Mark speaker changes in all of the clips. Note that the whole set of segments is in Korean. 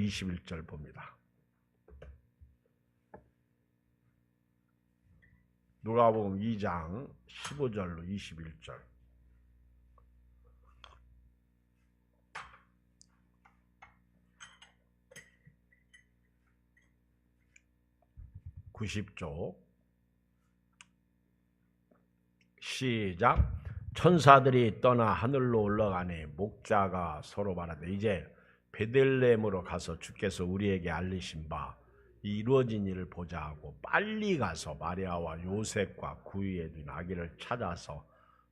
Speaker 1: 21절 봅니다. 누가복음 2장 15절로 21절. (90쪽) 시작. 천사들이 떠나 하늘로 올라가니 목자가 서로 말하되 이제 베들레헴으로 가서 주께서 우리에게 알리신 바 이루어진 일을 보자 하고 빨리 가서 마리아와 요셉과 구유에 둔 아기를 찾아서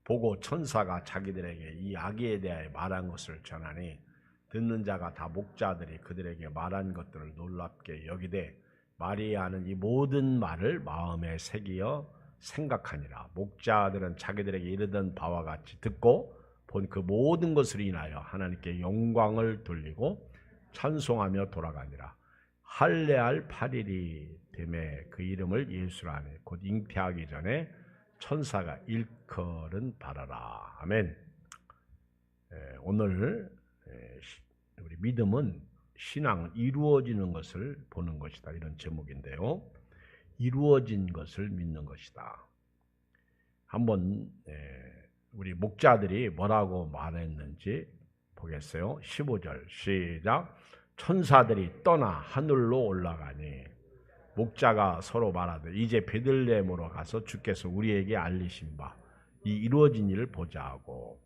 Speaker 1: 보고 천사가 자기들에게 이 아기에 대하여 말한 것을 전하니 듣는 자가 다 목자들이 그들에게 말한 것들을 놀랍게 여기되 마리아는 이 모든 말을 마음에 새기어 생각하니라. 목자들은 자기들에게 이르던 바와 같이 듣고 본 그 모든 것을 인하여 하나님께 영광을 돌리고 찬송하며 돌아가니라. 할례할 8일이 되매 그 이름을 예수라 하니 곧 잉태하기 전에 천사가 일컬은 바라라. 아멘. 오늘 우리 믿음은 신앙은 이루어지는 것을 보는 것이다, 이런 제목인데요. 이루어진 것을 믿는 것이다. 한번 우리 목자들이 뭐라고 말했는지 보겠어요. 15절 시작. 천사들이 떠나 하늘로 올라가니 목자가 서로 말하되 이제 베들레헴으로 가서 주께서 우리에게 알리신 바 이 이루어진 일을 보자 하고,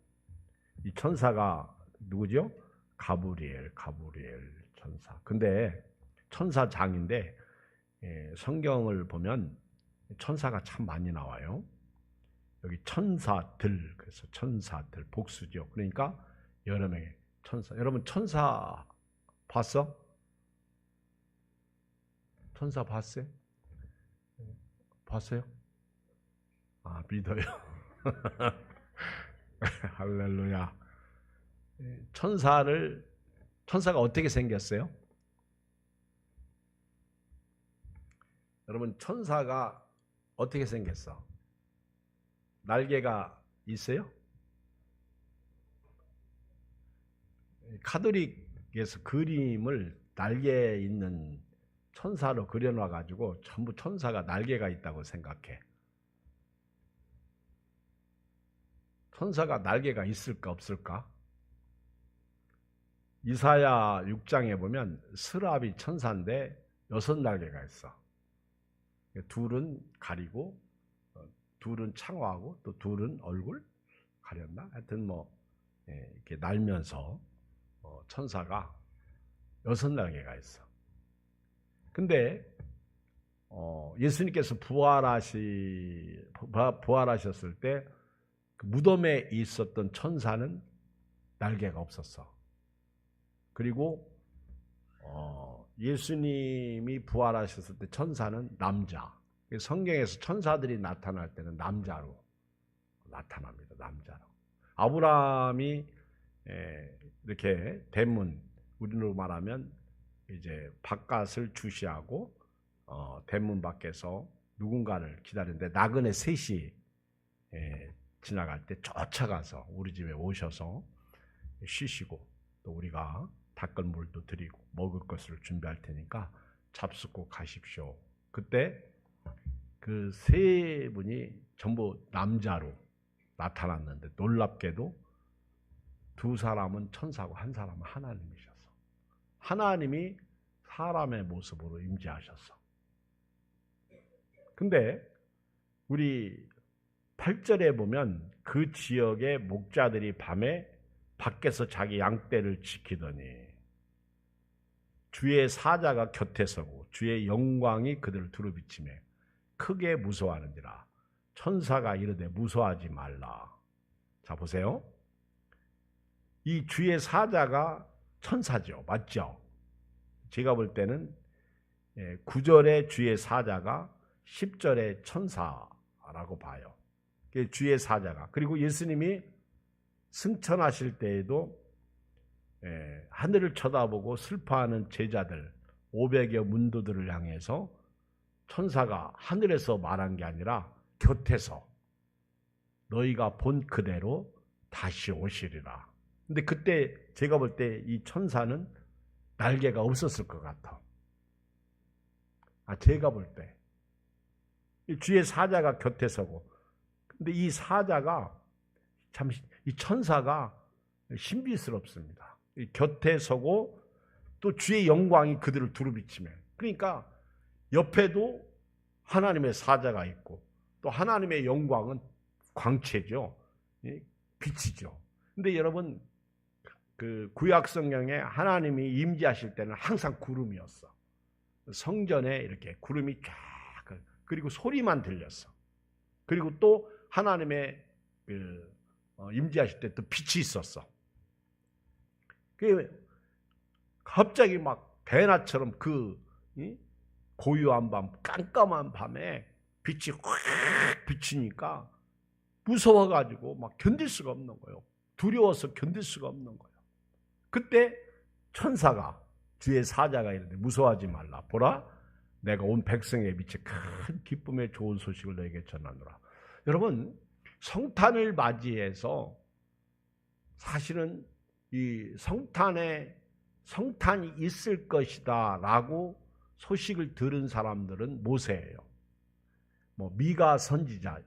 Speaker 1: 이 천사가 누구죠? 가브리엘 천사. 근데 천사장인데 성경을 보면 천사가 참 많이 나와요. 여기 천사들, 그래서 천사들 복수죠. 그러니까 여러 명의 천사. 여러분 천사 봤어? 천사 봤어요? 봤어요? 아, 믿어요. 할렐루야. 천사가 어떻게 생겼어요? 여러분 천사가 어떻게 생겼어? 날개가 있어요? 카톨릭에서 그림을 날개 있는 천사로 그려놔 가지고 전부 천사가 날개가 있다고 생각해. 천사가 날개가 있을까 없을까? 이사야 6장에 보면 스랍이 천사인데 6날개가 있어. 둘은 가리고 둘은 창호하고 또 둘은 얼굴 가렸나? 하여튼 이렇게 날면서 천사가 6날개가 있어. 근데 예수님께서 부활하셨을 때 그 무덤에 있었던 천사는 날개가 없었어. 그리고 예수님이 부활하셨을 때 천사는 남자. 성경에서 천사들이 나타날 때는 남자로 나타납니다. 남자로. 아브라함이 이렇게 대문, 우리로 말하면 이제 바깥을 주시하고 대문 밖에서 누군가를 기다리는데 나그네 셋이 지나갈 때 쫓아가서 우리 집에 오셔서 쉬시고 또 우리가 닦을 물도 드리고 먹을 것을 준비할 테니까 잡숫고 가십시오. 그때 그 세 분이 전부 남자로 나타났는데 놀랍게도 두 사람은 천사고 한 사람은 하나님이셨어. 하나님이 사람의 모습으로 임재하셨어. 근데 우리 8절에 보면 그 지역의 목자들이 밤에 밖에서 자기 양떼를 지키더니 주의 사자가 곁에 서고 주의 영광이 그들을 두루비치매 크게 무서워하는지라. 천사가 이르되 무서워하지 말라. 자 보세요. 이 주의 사자가 천사죠. 맞죠? 제가 볼 때는 9절의 주의 사자가 10절의 천사라고 봐요. 주의 사자가. 그리고 예수님이 승천하실 때에도 하늘을 쳐다보고 슬퍼하는 제자들 500여 문도들을 향해서 천사가 하늘에서 말한 게 아니라 곁에서 너희가 본 그대로 다시 오시리라. 근데 그때 제가 볼 때 이 천사는 날개가 없었을 것 같아. 제가 볼 때. 주의 사자가 곁에 서고, 근데 이 사자가 참, 이 천사가 신비스럽습니다. 곁에 서고 또 주의 영광이 그들을 두루비치며, 그러니까 옆에도 하나님의 사자가 있고 또 하나님의 영광은 광채죠. 빛이죠. 근데 여러분, 그 구약 성경에 하나님이 임재하실 때는 항상 구름이었어. 성전에 이렇게 구름이 쫙, 그리고 소리만 들렸어. 그리고 또 하나님의 임재하실 때 또 빛이 있었어. 갑자기 막 대낮처럼 그 고요한 밤, 깜깜한 밤에 빛이 확 비치니까 무서워가지고 막 견딜 수가 없는 거예요. 두려워서 견딜 수가 없는 거예요. 그때 천사가, 주의 사자가 이르되 무서워하지 말라. 보라, 내가 온 백성에 미쳐 큰 기쁨의 좋은 소식을 너에게 전하노라. 여러분, 성탄을 맞이해서 사실은 이 성탄이 있을 것이다 라고 소식을 들은 사람들은 모세예요. 미가 선지자,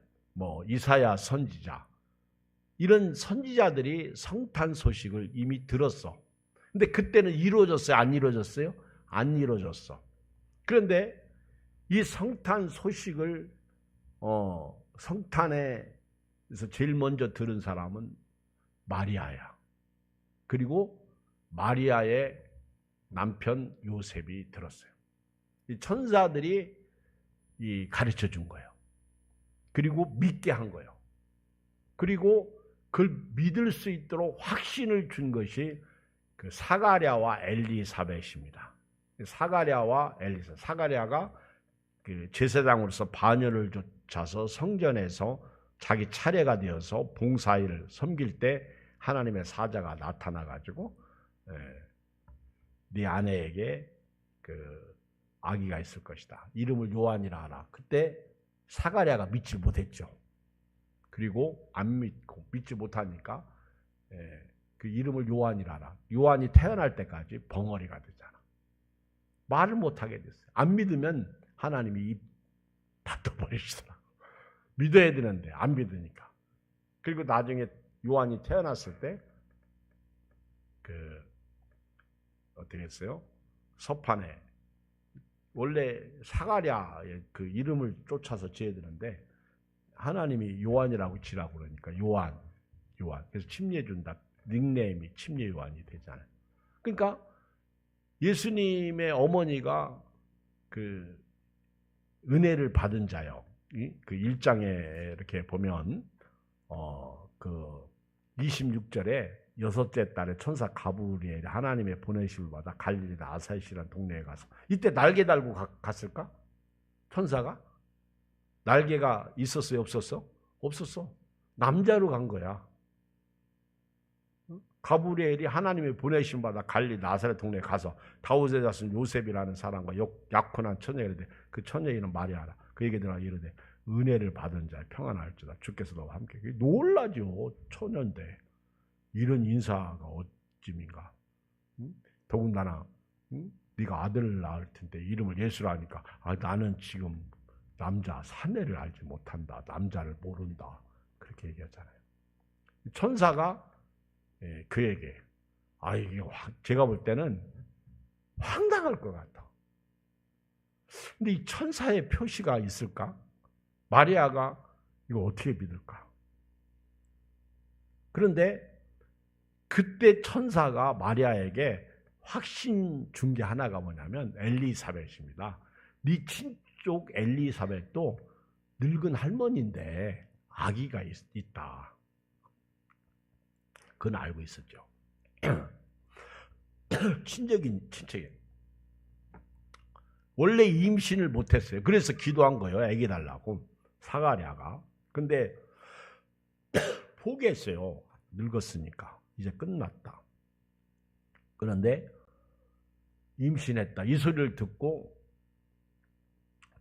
Speaker 1: 이사야 선지자, 이런 선지자들이 성탄 소식을 이미 들었어. 근데 그때는 이루어졌어요? 안 이루어졌어요? 안 이루어졌어. 그런데 이 성탄 소식을 성탄에서 제일 먼저 들은 사람은 마리아야. 그리고 마리아의 남편 요셉이 들었어요. 이 천사들이 가르쳐 준 거예요. 그리고 믿게 한 거예요. 그리고 그걸 믿을 수 있도록 확신을 준 것이 그 사가랴와 엘리사벳입니다. 사가랴와 엘리사벳. 사가랴가 그 제사장으로서 반열을 쫓아서 성전에서 자기 차례가 되어서 봉사일을 섬길 때 하나님의 사자가 나타나 가지고 네 아내에게 그 아기가 있을 것이다. 이름을 요한이라 하라. 그때 사가랴가 믿지 못했죠. 그리고 안 믿지 못하니까 그 이름을 요한이라 하라. 요한이 태어날 때까지 벙어리가 되잖아. 말을 못하게 됐어요. 안 믿으면 하나님이 입 닫아버리시더라. 믿어야 되는데 안 믿으니까. 그리고 나중에 요한이 태어났을 때 어떻게 했어요? 서판에 원래 사가랴의 그 이름을 쫓아서 지어야 되는데 하나님이 요한이라고 지라고 그러니까 요한. 그래서 침례 준다. 닉네임이 침례 요한이 되잖아요. 그러니까 예수님의 어머니가 그 은혜를 받은 자요. 그 1장에 이렇게 보면 그 26절에 여섯째 달에 천사 가브리엘이 하나님의 보내심을 받아 갈릴리나 아사이시라는 동네에 가서, 이때 날개 달고 갔을까? 천사가? 날개가 있었어요? 없었어? 없었어. 남자로 간 거야. 가브리엘이 하나님의 보내심 받아 갈릴리 나사렛 동네에 가서 다윗의 자손 요셉이라는 사람과 약혼한 처녀가 이르되, 그 처녀 이름 마리아라. 그에게 들어가 이르되 은혜를 받은 자 평안할지다. 주께서 너와 함께. 놀라죠. 처녀인데 이런 인사가 어찌민가. 더군다나 네가 아들을 낳을 텐데 이름을 예수라 하니까 나는 지금 남자 사내를 알지 못한다. 남자를 모른다. 그렇게 얘기하잖아요. 천사가 그에게 이게 제가 볼 때는 황당할 것 같아. 근데 이 천사의 표시가 있을까? 마리아가 이거 어떻게 믿을까? 그런데 그때 천사가 마리아에게 확신 준 게 하나가 뭐냐면 엘리사벳입니다. 네 친족 엘리사벳도 늙은 할머니인데 아기가 있다. 그건 알고 있었죠. 친척이. 원래 임신을 못했어요. 그래서 기도한 거예요. 아기 달라고. 사가랴가. 근데 포기했어요. 늙었으니까. 이제 끝났다. 그런데 임신했다. 이 소리를 듣고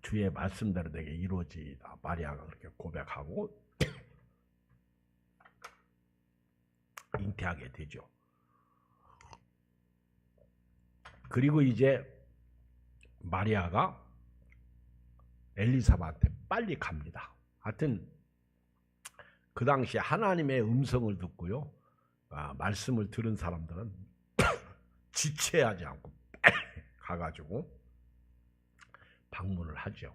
Speaker 1: 주의 말씀대로 내게 이루어지다. 마리아가 그렇게 고백하고 잉태하게 되죠. 그리고 이제 마리아가 엘리사벳한테 빨리 갑니다. 하여튼 그 당시에 하나님의 음성을 듣고요, 말씀을 들은 사람들은 지체하지 않고 가가지고 방문을 하죠.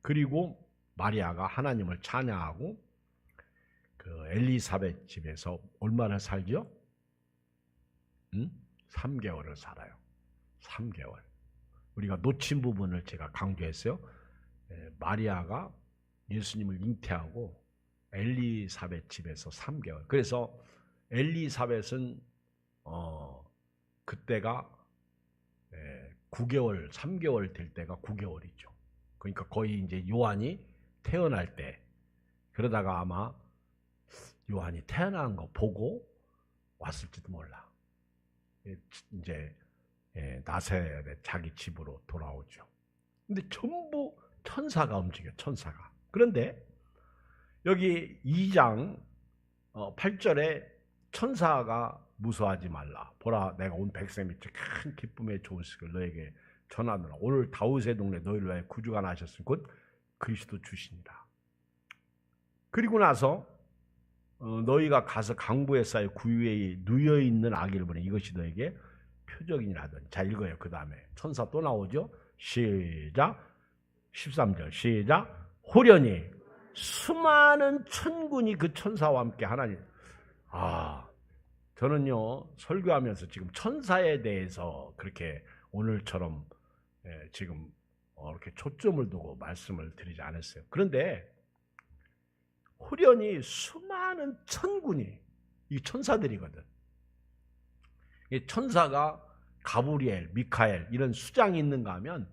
Speaker 1: 그리고 마리아가 하나님을 찬양하고 그 엘리사벳 집에서 얼마나 살죠? 3개월을 살아요. 3개월. 우리가 놓친 부분을 제가 강조했어요. 마리아가 예수님을 잉태하고 엘리사벳 집에서 3개월. 그래서 엘리사벳은 그때가 9개월, 3개월 될 때가 9개월이죠. 그러니까 거의 이제 요한이 태어날 때, 그러다가 아마 요한이 태어난 거 보고 왔을지도 몰라. 이제 나사렛 자기 집으로 돌아오죠. 근데 전부 천사가 움직여, 천사가. 그런데 여기 2장 8절에 천사가 무서워하지 말라. 보라, 내가 온 백성 밑에 큰 기쁨의 소식을 너에게 전하노라. 오늘 다윗의 동네 너희를 위하여 구주가 나셨으니 곧 그리스도 주시니라. 그리고 나서 너희가 가서 강부에 쌓여 구유에 누여있는 아기를 보내 이것이 너에게 표적이니라 하더니. 자, 읽어요. 그 다음에 천사 또 나오죠. 시작. 13절 시작. 호련히 수많은 천군이 그 천사와 함께 하나님. 저는요 설교하면서 지금 천사에 대해서 그렇게 오늘처럼 지금 이렇게 초점을 두고 말씀을 드리지 않았어요. 그런데 호련히 수많은 천군이, 이 천사들이거든. 이 천사가 가브리엘, 미카엘 이런 수장이 있는가 하면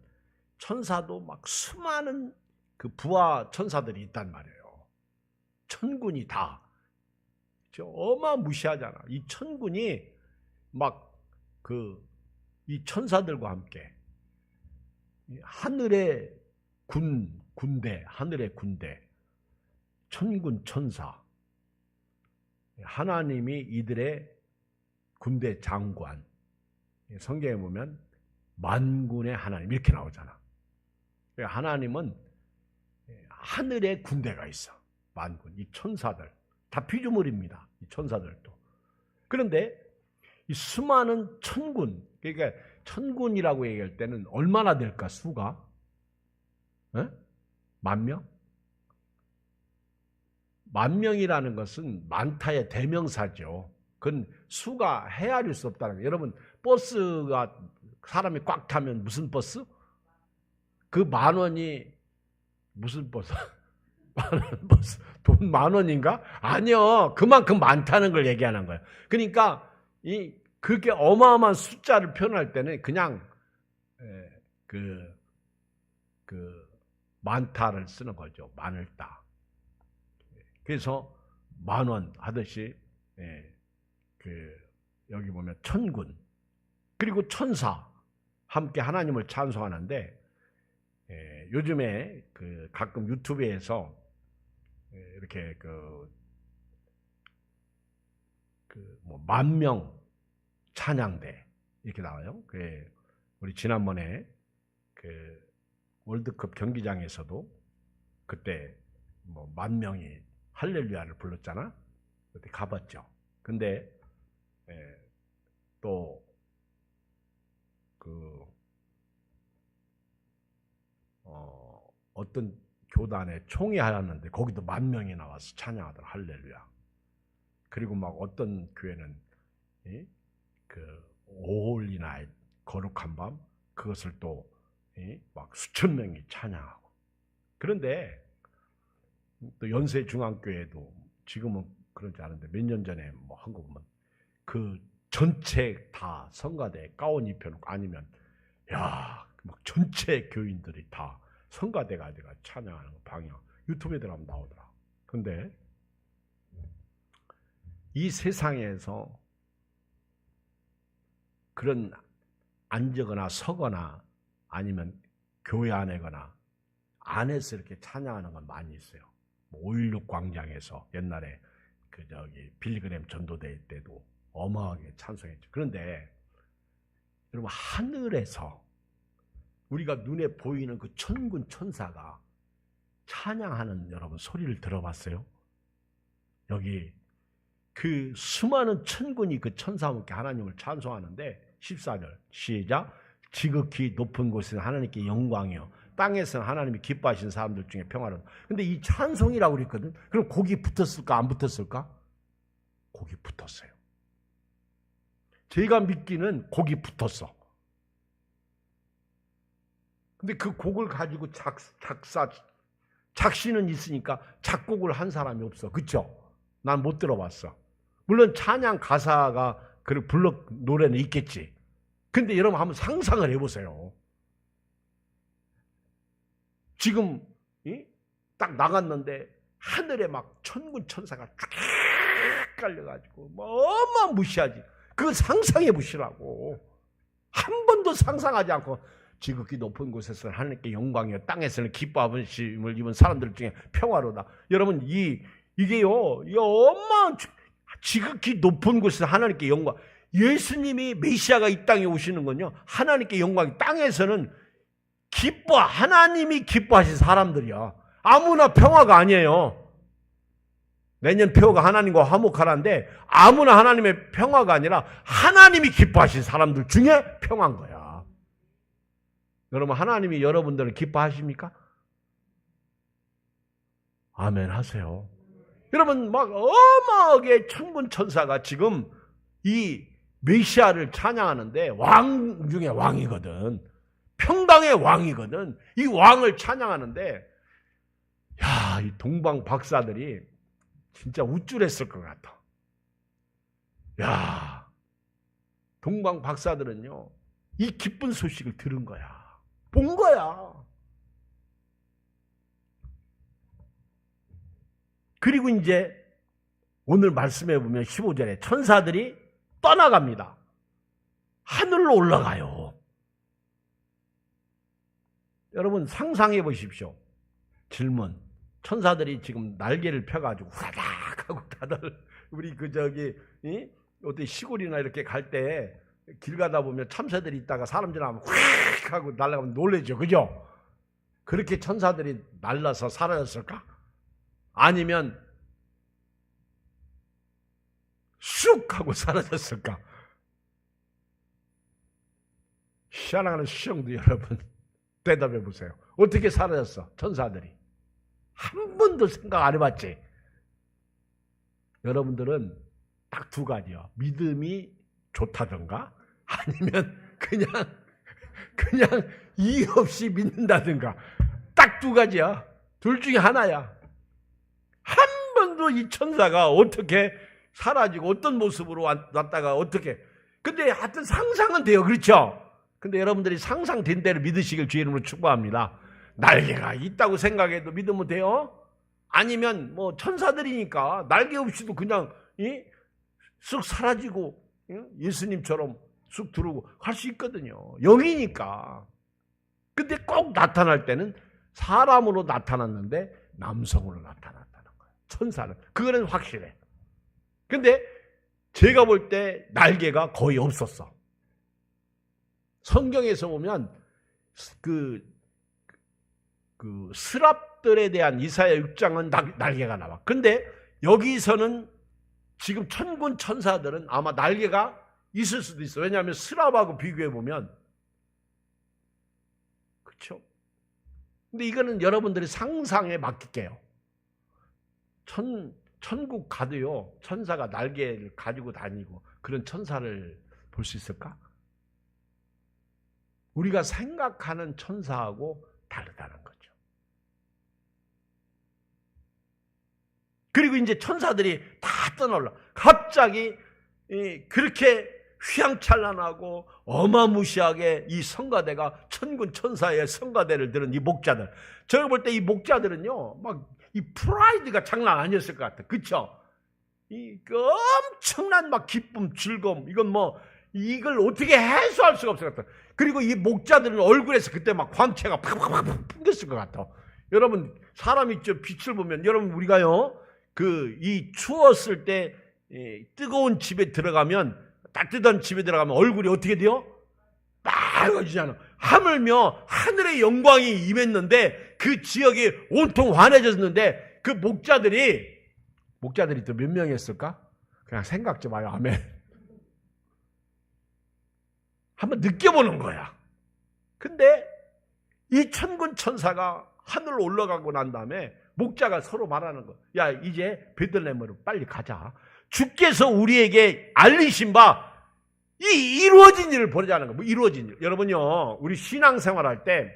Speaker 1: 천사도 막 수많은 그 부하 천사들이 있단 말이에요. 천군이 다. 어마무시하잖아. 이 천군이 막 이 천사들과 함께 하늘의 군대, 하늘의 군대, 천군 천사, 하나님이 이들의 군대 장관. 성경에 보면 만군의 하나님 이렇게 나오잖아. 하나님은 하늘의 군대가 있어. 만군, 이 천사들 다 피조물입니다. 이 천사들도. 그런데 이 수많은 천군, 그러니까 천군이라고 얘기할 때는 얼마나 될까 수가? 10,000명? 10,000명이라는 것은 많다의 대명사죠. 그건 수가 헤아릴 수 없다는 거예요. 여러분, 버스가 사람이 꽉 타면 무슨 버스? 그 10,000원이 무슨 버스? 버스 돈 10,000원인가? 아니요. 그만큼 많다는 걸 얘기하는 거예요. 그러니까 그렇게 어마어마한 숫자를 표현할 때는 그냥 많다를 쓰는 거죠. 많을다. 그래서 10,000원 하듯이 여기 보면 천군 그리고 천사 함께 하나님을 찬송하는데, 요즘에 가끔 유튜브에서 이렇게 뭐 10,000명 찬양대 이렇게 나와요. 우리 지난번에 월드컵 경기장에서도 그때 뭐 10,000명이 할렐루야를 불렀잖아. 그때 가봤죠. 근데 또 어떤 교단에 총회하였는데 거기도 10,000명이 나와서 찬양하더라. 할렐루야. 그리고 막 어떤 교회는 홀리 나잇, 거룩한 밤, 그것을 또 막 수천 명이 찬양하고. 그런데 또 연세중앙교회도 지금은 그러지 않은데 몇 년 전에 뭐 한 거 보면 그 전체 다 성가대 가운 입혀놓고, 아니면 막 전체 교인들이 다 성가대가 찬양하는 거 방향 유튜브에 들어가면 나오더라. 근데 이 세상에서 그런 앉거나 서거나 아니면 교회 안에거나 안에서 이렇게 찬양하는 건 많이 있어요. 5.16 광장에서 옛날에 빌리그램 전도대 때도 어마하게 찬송했죠. 그런데 여러분, 하늘에서 우리가 눈에 보이는 그 천군 천사가 찬양하는 여러분 소리를 들어봤어요? 여기 그 수많은 천군이 그 천사와 함께 하나님을 찬송하는데 14절 시작. 지극히 높은 곳에서 하나님께 영광이요 땅에서는 하나님이 기뻐하시는 사람들 중에 평화로운. 근데 이 찬송이라고 그랬거든. 그럼 곡이 붙었을까 안 붙었을까? 곡이 붙었어요. 제가 믿기는 곡이 붙었어. 근데 그 곡을 가지고 작시는 있으니까 작곡을 한 사람이 없어. 그렇죠? 난 못 들어봤어. 물론 찬양 가사가 그 불러 노래는 있겠지. 근데 여러분 한번 상상을 해보세요. 지금 딱 나갔는데 하늘에 막 천군 천사가 쫙 깔려가지고 뭐 어마무시하지. 그거 상상해 보시라고. 한 번도 상상하지 않고 지극히 높은 곳에서는 하나님께 영광이요 땅에서는 기뻐하심을 입은 사람들 중에 평화로다. 여러분 이게요, 이 지극히 높은 곳에서 하나님께 영광. 예수님이 메시아가 이 땅에 오시는 건요, 하나님께 영광이 땅에서는 하나님이 기뻐하신 사람들이야. 아무나 평화가 아니에요. 내년 표어가 하나님과 화목하라는데 아무나 하나님의 평화가 아니라 하나님이 기뻐하신 사람들 중에 평화인 거야. 여러분, 하나님이 여러분들을 기뻐하십니까? 아멘 하세요. 여러분, 막 어마하게 천군 천사가 지금 이 메시아를 찬양하는데 왕 중에 왕이거든. 평강의 왕이거든. 이 왕을 찬양하는데 야, 이 동방 박사들이 진짜 우쭐했을 것 같아. 야, 동방 박사들은요, 이 기쁜 소식을 들은 거야. 본 거야. 그리고 이제 오늘 말씀해 보면 15절에 천사들이 떠나갑니다. 하늘로 올라가요. 여러분 상상해 보십시오. 질문. 천사들이 지금 날개를 펴가지고 후다닥 하고 다들 우리 어디 시골이나 이렇게 갈 때 길 가다 보면 참새들이 있다가 사람 지나가면 휙 하고 날아가면 놀라죠. 그죠? 그렇게 천사들이 날라서 사라졌을까? 아니면 쑥 하고 사라졌을까? 희한한 시험도 여러분 대답해 보세요. 어떻게 사라졌어? 천사들이. 한 번도 생각 안 해봤지? 여러분들은 딱 두 가지요. 믿음이 좋다든가 아니면 그냥 이유 없이 믿는다든가. 딱 두 가지야. 둘 중에 하나야. 한 번도 이 천사가 어떻게 사라지고 어떤 모습으로 왔다가 어떻게. 근데 하여튼 상상은 돼요. 그렇죠? 근데 여러분들이 상상된 대로 믿으시길 주의 이름으로 축복합니다. 날개가 있다고 생각해도 믿으면 돼요? 아니면 뭐 천사들이니까 날개 없이도 그냥 쑥 사라지고 예수님처럼 쑥 들어오고 할 수 있거든요. 영이니까. 근데 꼭 나타날 때는 사람으로 나타났는데 남성으로 나타났다는 거예요. 천사는. 그거는 확실해. 근데 제가 볼 때 날개가 거의 없었어. 성경에서 보면 그 스랍들에 대한 이사야 6장은 날개가 나와. 근데 여기서는 지금 천군 천사들은 아마 날개가 있을 수도 있어. 왜냐하면 스랍하고 비교해 보면. 그렇죠? 근데 이거는 여러분들이 상상에 맡길게요. 천국 가도요, 천사가 날개를 가지고 다니고 그런 천사를 볼 수 있을까? 우리가 생각하는 천사하고 다르다는 거죠. 그리고 이제 천사들이 다 떠나올라. 갑자기 그렇게 휘황찬란하고 어마무시하게 이 성가대가 천군 천사의 성가대를 들은 이 목자들. 제가 볼 때 이 목자들은요, 막 이 프라이드가 장난 아니었을 것 같아. 그쵸? 그 엄청난 막 기쁨, 즐거움. 이걸 어떻게 해소할 수가 없을 것 같아. 그리고 이 목자들은 얼굴에서 그때 막 광채가 팍팍팍 풍겼을 것 같아. 여러분, 사람이 빛을 보면, 여러분, 우리가요, 이 추웠을 때 뜨거운 집에 들어가면, 따뜻한 집에 들어가면 얼굴이 어떻게 돼요? 맑아지잖아. 하물며 하늘의 영광이 임했는데 그 지역이 온통 환해졌는데 그 목자들이 또 몇 명이었을까? 그냥 생각 좀 해요. 아멘. 한번 느껴보는 거야. 근데 이 천군 천사가 하늘로 올라가고 난 다음에 목자가 서로 말하는 거. 야, 이제 베들레헴으로 빨리 가자. 주께서 우리에게 알리신 바 이 이루어진 일을 보자는 거예요. 뭐 이루어진 일. 여러분요, 우리 신앙생활할 때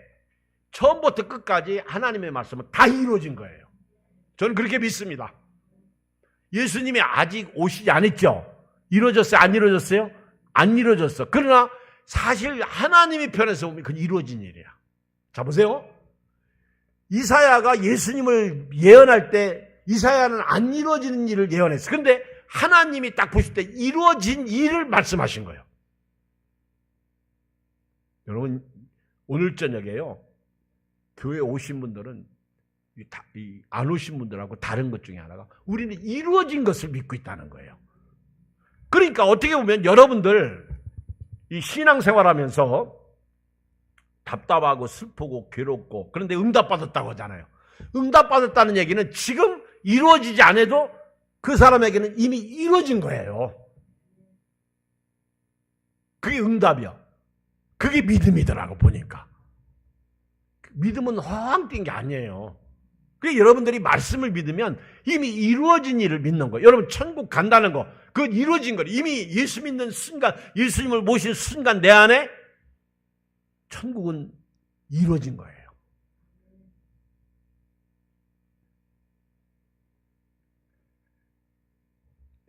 Speaker 1: 처음부터 끝까지 하나님의 말씀은 다 이루어진 거예요. 저는 그렇게 믿습니다. 예수님이 아직 오시지 않았죠? 이루어졌어요? 안 이루어졌어요? 안 이루어졌어. 그러나 사실 하나님의 편에서 보면 그건 이루어진 일이야. 자, 보세요. 이사야가 예수님을 예언할 때 이사야는 안 이루어지는 일을 예언했어요. 그런데 하나님이 딱 보실 때 이루어진 일을 말씀하신 거예요. 여러분, 오늘 저녁에요, 교회 오신 분들은 안 오신 분들하고 다른 것 중에 하나가 우리는 이루어진 것을 믿고 있다는 거예요. 그러니까 어떻게 보면 여러분들 이 신앙생활하면서 답답하고 슬프고 괴롭고 그런데 응답받았다고 하잖아요. 응답받았다는 얘기는 지금 이루어지지 않아도 그 사람에게는 이미 이루어진 거예요. 그게 응답이야. 그게 믿음이더라고 보니까. 믿음은 허황 뛴 게 아니에요. 그게 여러분들이 말씀을 믿으면 이미 이루어진 일을 믿는 거예요. 여러분 천국 간다는 거 그건 이루어진 거예요. 이미 예수 믿는 순간, 예수님을 모신 순간 내 안에 천국은 이루어진 거예요.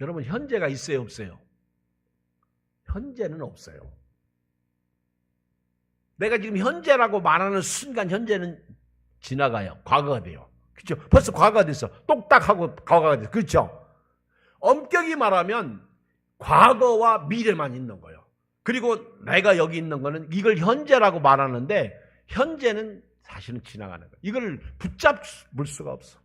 Speaker 1: 여러분 현재가 있어요, 없어요? 현재는 없어요. 내가 지금 현재라고 말하는 순간 현재는 지나가요. 과거가 돼요. 그렇죠? 벌써 과거가 됐어. 똑딱하고 과거가 됐어. 그렇죠? 엄격히 말하면 과거와 미래만 있는 거예요. 그리고 내가 여기 있는 거는 이걸 현재라고 말하는데 현재는 사실은 지나가는 거예요. 이걸 붙잡을 수가 없어.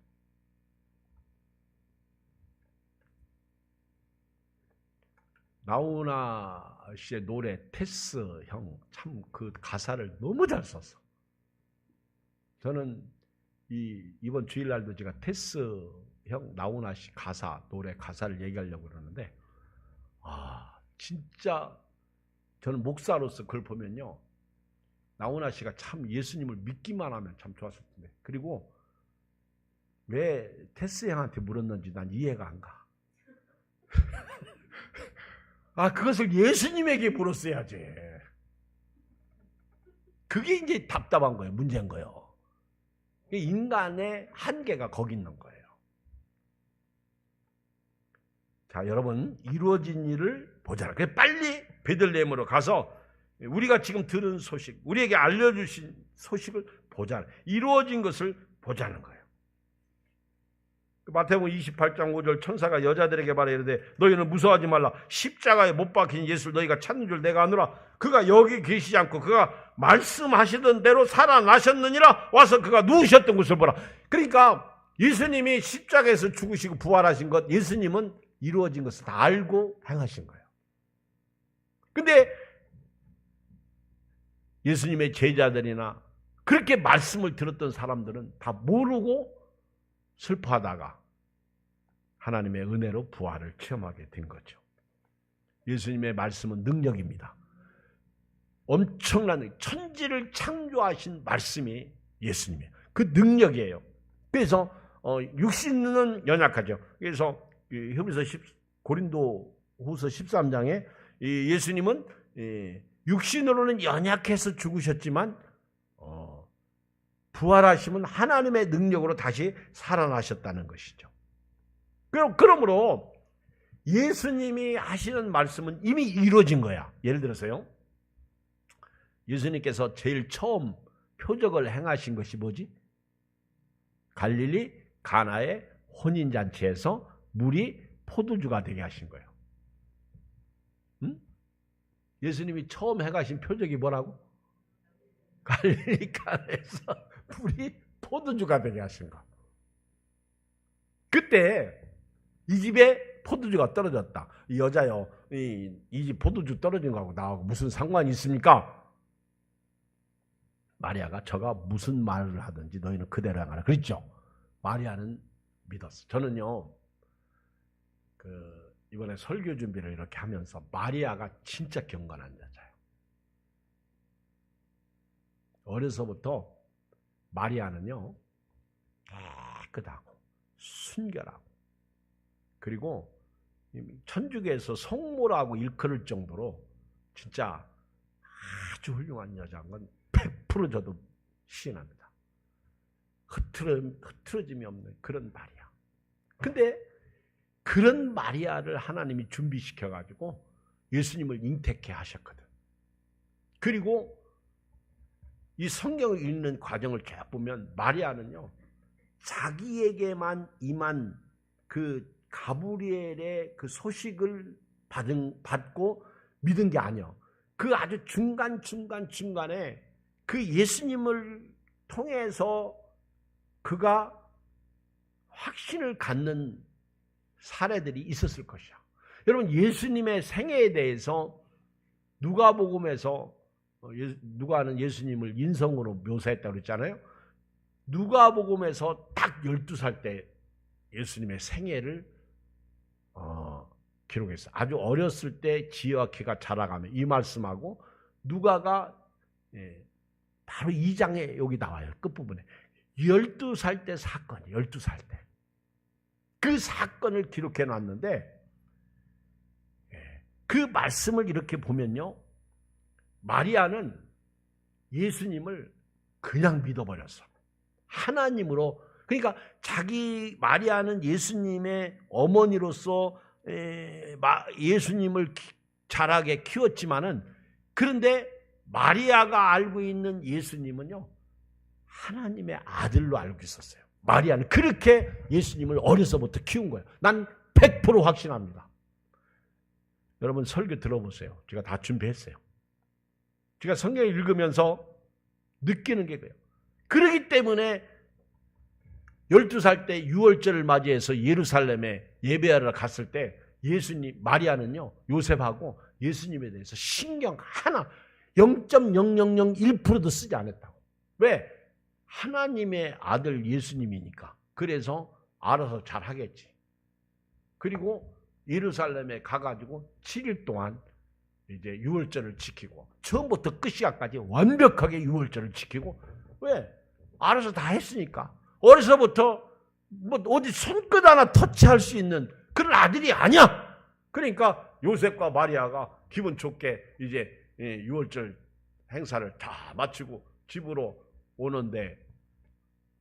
Speaker 1: 나훈아 씨의 노래 테스 형 참 그 가사를 너무 잘 썼어. 저는 이번 주일날도 제가 테스 형 나훈아 씨 노래 가사를 얘기하려고 그러는데 진짜 저는 목사로서 그걸 보면요 나훈아 씨가 참 예수님을 믿기만 하면 참 좋았을 텐데 그리고 왜 테스 형한테 물었는지 난 이해가 안 가. 그것을 예수님에게 물었어야지. 그게 이제 답답한 거예요. 문제인 거예요. 인간의 한계가 거기 있는 거예요. 자, 여러분 이루어진 일을 보자. 빨리 베들레헴으로 가서 우리가 지금 들은 소식, 우리에게 알려주신 소식을 보자. 이루어진 것을 보자는 거예요. 마태복음 28장 5절 천사가 여자들에게 말해 이르되 너희는 무서워하지 말라. 십자가에 못 박힌 예수를 너희가 찾는 줄 내가 아노라. 그가 여기 계시지 않고 그가 말씀하시던 대로 살아나셨느니라. 와서 그가 누우셨던 곳을 보라. 그러니까 예수님이 십자가에서 죽으시고 부활하신 것, 예수님은 이루어진 것을 다 알고 행하신 거예요. 근데 예수님의 제자들이나 그렇게 말씀을 들었던 사람들은 다 모르고 슬퍼하다가 하나님의 은혜로 부활을 체험하게 된 거죠. 예수님의 말씀은 능력입니다. 엄청난 천지를 창조하신 말씀이 예수님이에요. 그 능력이에요. 그래서 육신은 연약하죠. 그래서 고린도후서 13장에 예수님은 육신으로는 연약해서 죽으셨지만 부활하시면 하나님의 능력으로 다시 살아나셨다는 것이죠. 그러므로 예수님이 하시는 말씀은 이미 이루어진 거야. 예를 들어서요. 예수님께서 제일 처음 표적을 행하신 것이 뭐지? 갈릴리 가나의 혼인잔치에서 물이 포도주가 되게 하신 거예요. 응? 예수님이 처음 행하신 표적이 뭐라고? 갈릴리 가나에서 물이 포도주가 되게 하신 거. 그때 이 집에 포도주가 떨어졌다. 이 여자요, 이 집 포도주 떨어진 거하고 나하고 무슨 상관이 있습니까? 마리아가 저가 무슨 말을 하든지 너희는 그대로 행하라 그랬죠. 마리아는 믿었어. 저는요, 이번에 설교 준비를 이렇게 하면서 마리아가 진짜 경건한 여자예요. 어려서부터 마리아는요, 깨끗하고 순결하고, 그리고 천주교에서 성모라고 일컬을 정도로 진짜 아주 훌륭한 여자인 건 100% 저도 시인합니다. 흐트러짐이 없는 그런 마리아. 근데 그런 마리아를 하나님이 준비시켜가지고 예수님을 잉태케 하셨거든. 그리고 이 성경을 읽는 과정을 쭉 보면 마리아는요, 자기에게만 임한 그 가브리엘의 그 소식을 받고 믿은 게 아니야. 그 아주 중간에 그 예수님을 통해서 그가 확신을 갖는 사례들이 있었을 것이야. 여러분, 예수님의 생애에 대해서 누가복음에서 누가는 예수님을 인성으로 묘사했다고 그랬잖아요. 누가복음에서 딱 12살 때 예수님의 생애를 기록했어요. 아주 어렸을 때 지혜와 키가 자라가며 이 말씀하고 누가가 바로 2장에 여기 나와요. 끝부분에 12살 때 사건이에요. 12살 때. 그 사건을 기록해 놨는데 그 말씀을 이렇게 보면요, 마리아는 예수님을 그냥 믿어버렸어. 하나님으로. 그러니까 마리아는 예수님의 어머니로서 예수님을 자라게 키웠지만은, 그런데 마리아가 알고 있는 예수님은요, 하나님의 아들로 알고 있었어요. 마리아는 그렇게 예수님을 어려서부터 키운 거예요. 난 100% 확신합니다. 여러분, 설교 들어보세요. 제가 다 준비했어요. 제가 성경을 읽으면서 느끼는 게 그래요. 그러기 때문에 12살 때 유월절을 맞이해서 예루살렘에 예배하러 갔을 때 마리아는요, 요셉하고 예수님에 대해서 신경 하나 0.0001%도 쓰지 않았다고. 왜? 하나님의 아들 예수님이니까. 그래서 알아서 잘 하겠지. 그리고 예루살렘에 가가지고 7일 동안 이제 유월절을 지키고, 처음부터 끝이야까지 완벽하게 유월절을 지키고, 왜? 알아서 다 했으니까. 어려서부터 뭐 어디 손끝 하나 터치할 수 있는 그런 아들이 아니야. 그러니까 요셉과 마리아가 기분 좋게 이제 유월절 행사를 다 마치고 집으로 오는데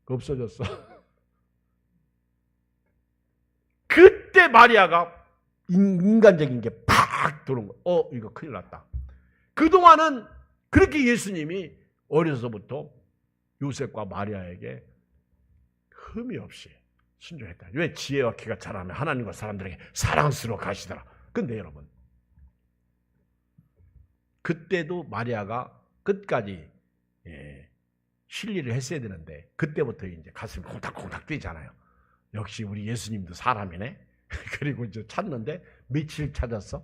Speaker 1: 없어졌어. 그때 마리아가 인간적인 게 팍 들어온 거야. 이거 큰일 났다. 그동안은 그렇게 예수님이 어려서부터 요셉과 마리아에게 흠이 없이 순종했다. 왜? 지혜와 키가 자라면 하나님과 사람들에게 사랑스러워 가시더라. 근데 여러분, 그때도 마리아가 끝까지 신리를 했어야 되는데, 그때부터 이제 가슴이 콩닥콩닥 뛰잖아요. 역시 우리 예수님도 사람이네. 그리고 이제 찾는데 며칠 찾았어?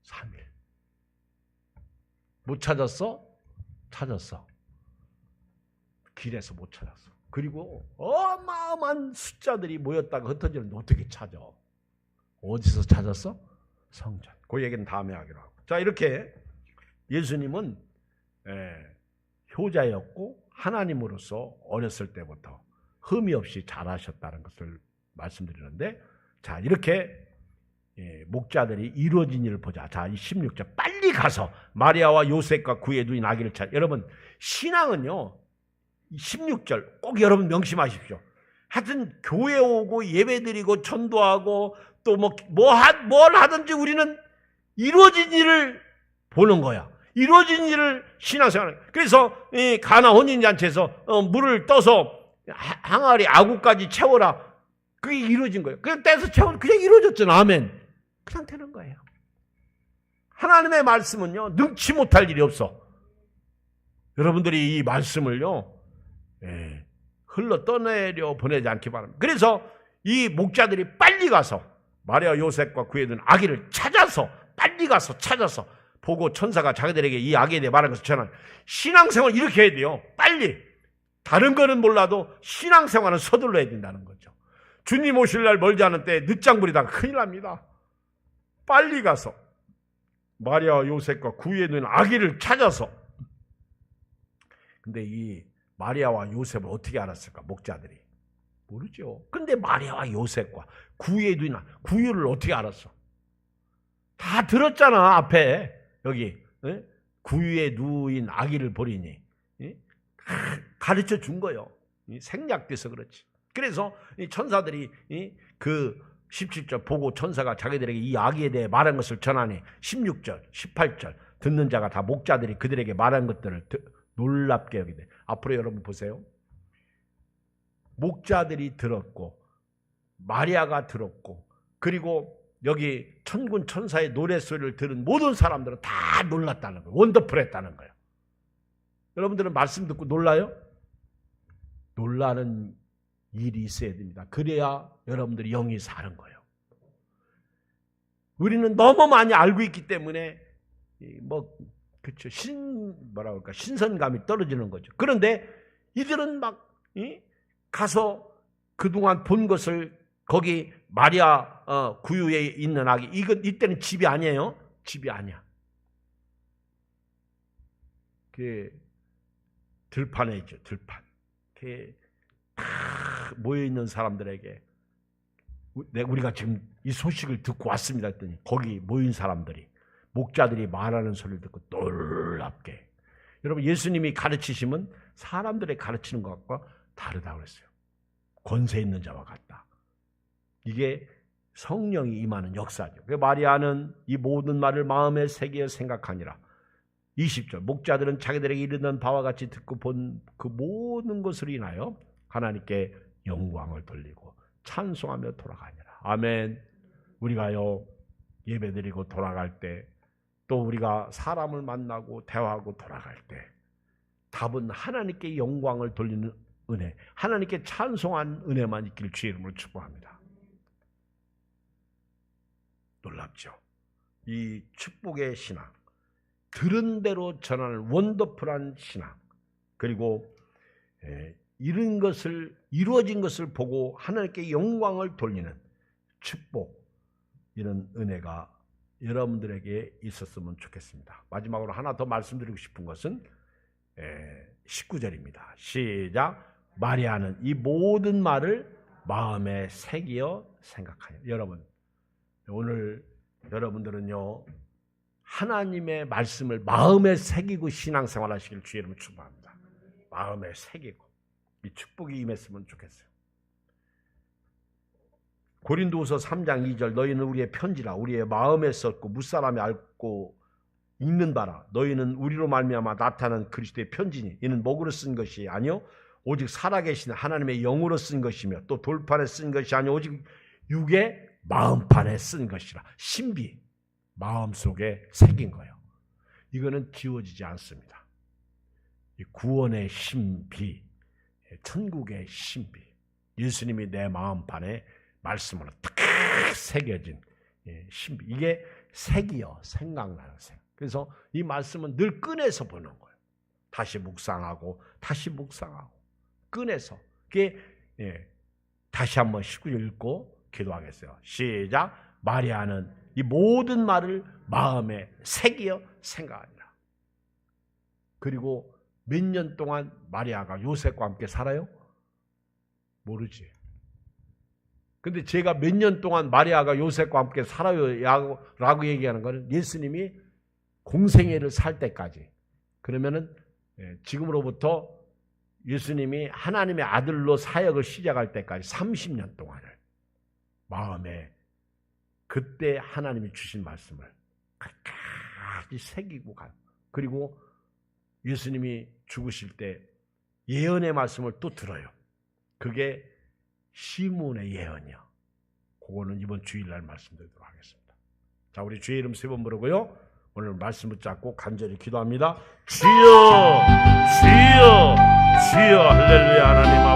Speaker 1: 3일. 못 찾았어? 찾았어. 길에서 못 찾았어. 그리고 어마어마한 숫자들이 모였다가 흩어지는데 어떻게 찾아? 어디서 찾았어? 성전. 그 얘기는 다음에 하기로 하고. 자, 이렇게 예수님은 효자였고 하나님으로서 어렸을 때부터 흠이 없이 자라셨다는 것을 말씀드리는데, 자, 이렇게 목자들이 이루어진 일을 보자. 자, 이 16절 빨리 가서 마리아와 요셉과 그의 누인 아기를 찾아. 여러분, 신앙은요, 16절 꼭 여러분 명심하십시오. 하여튼 교회 오고 예배드리고 전도하고 또 뭘 하든지 우리는 이루어진 일을 보는 거야. 이루어진 일을 신앙생활. 그래서 가나 혼인잔치에서 물을 떠서 항아리 아구까지 채워라. 그게 이루어진 거예요. 그냥 떼서 채우면 그냥 이루어졌잖아. 아멘. 그 상태는 거예요. 하나님의 말씀은요, 능치 못할 일이 없어. 여러분들이 이 말씀을요, 흘러 떠내려 보내지 않기 바랍니다. 그래서 이 목자들이 빨리 가서 마리아 요셉과 그의 눈 아기를 찾아서, 빨리 가서 찾아서 보고 천사가 자기들에게 이 악에 대해 말한 것을 전하니 신앙생활 이렇게 해야 돼요. 빨리. 다른 거는 몰라도 신앙생활은 서둘러야 된다는 거죠. 주님 오실 날 멀지 않은 때에 늦장 부리다가 큰일 납니다. 빨리 가서 마리아와 요셉과 구유에 놓인 아기를 찾아서. 근데 이 마리아와 요셉을 어떻게 알았을까? 목자들이 모르죠. 근데 마리아와 요셉과 구유에 놓인 구유를 어떻게 알았어? 다 들었잖아. 앞에 여기 구유에 누인 아기를 보리니 가르쳐 준 거예요. 생략돼서 그렇지. 그래서 이 천사들이 그 17절 보고 천사가 자기들에게 이 아기에 대해 말한 것을 전하니 16절, 18절 듣는 자가 다 목자들이 그들에게 말한 것들을 놀랍게 여기되. 앞으로 여러분 보세요. 목자들이 들었고 마리아가 들었고 그리고 여기 천군 천사의 노랫소리를 들은 모든 사람들은 다 놀랐다는 거예요. 원더풀했다는 거예요. 여러분들은 말씀 듣고 놀라요? 놀라는 일이 있어야 됩니다. 그래야 여러분들이 영이 사는 거예요. 우리는 너무 많이 알고 있기 때문에 그렇죠. 신선감이 떨어지는 거죠. 그런데 이들은 막 가서 그동안 본 것을 거기 마리아 구유에 있는 아기 이때는 집이 아니에요. 집이 아니야. 그 들판에 있죠. 들판. 다 모여 있는 사람들에게 우리가 지금 이 소식을 듣고 왔습니다 했더니 거기 모인 사람들이 목자들이 말하는 소리를 듣고 놀랍게. 여러분 예수님이 가르치시면 사람들의 가르치는 것과 다르다고 그랬어요. 권세 있는 자와 같다. 이게 성령이 임하는 역사죠. 마리아는 이 모든 말을 마음에 새겨 생각하니라. 20절 목자들은 자기들에게 이르는 바와 같이 듣고 본 그 모든 것을 인하여 하나님께 영광을 돌리고 찬송하며 돌아가니라. 아멘. 우리가요 예배드리고 돌아갈 때 또 우리가 사람을 만나고 대화하고 돌아갈 때 답은 하나님께 영광을 돌리는 은혜, 하나님께 찬송한 은혜만 있길 주의 이름으로 축복합니다. 놀랍죠. 이 축복의 신앙, 들은 대로 전하는 원더풀한 신앙, 그리고 이루어진 것을 보고 하나님께 영광을 돌리는 축복, 이런 은혜가 여러분들에게 있었으면 좋겠습니다. 마지막으로 하나 더 말씀드리고 싶은 것은 19절입니다. 시작. 마리아는 이 모든 말을 마음에 새기어 생각하여. 여러분, 오늘 여러분들은요 하나님의 말씀을 마음에 새기고 신앙생활 하시길 주의 이름으로 축복합니다. 마음에 새기고 이 축복이 임했으면 좋겠어요. 고린도후서 3장 2절 너희는 우리의 편지라 우리의 마음에 썼고 무사람이 알고 읽는 바라. 너희는 우리로 말미암아 나타난 그리스도의 편지니 이는 목으로 쓴 것이 아니요 오직 살아계신 하나님의 영으로 쓴 것이며 또 돌판에 쓴 것이 아니요 오직 육의 마음판에 쓴 것이라. 신비, 마음속에 새긴 거예요. 이거는 지워지지 않습니다. 이 구원의 신비, 천국의 신비, 예수님이 내 마음판에 말씀으로 탁 새겨진 신비, 이게 색이요 생각나는 색. 그래서 이 말씀은 늘 꺼내서 보는 거예요. 다시 묵상하고 다시 묵상하고 꺼내서. 그게 다시 한번 19절 읽고 기도하겠어요. 시작. 마리아는 이 모든 말을 마음에 새기어 생각하니라. 그리고 몇 년 동안 마리아가 요셉과 함께 살아요? 모르지. 근데 제가 몇 년 동안 마리아가 요셉과 함께 살아요 라고 얘기하는 것은 예수님이 공생애를 살 때까지, 그러면은 지금으로부터 예수님이 하나님의 아들로 사역을 시작할 때까지 30년 동안을 마음에 그때 하나님이 주신 말씀을 끝까지 새기고 가요. 그리고 예수님이 죽으실 때 예언의 말씀을 또 들어요. 그게 시몬의 예언이요. 그거는 이번 주일날 말씀드리도록 하겠습니다. 자, 우리 주의 이름 3번 부르고요. 오늘 말씀 붙잡고 간절히 기도합니다. 주여, 주여, 주여, 할렐루야. 하나님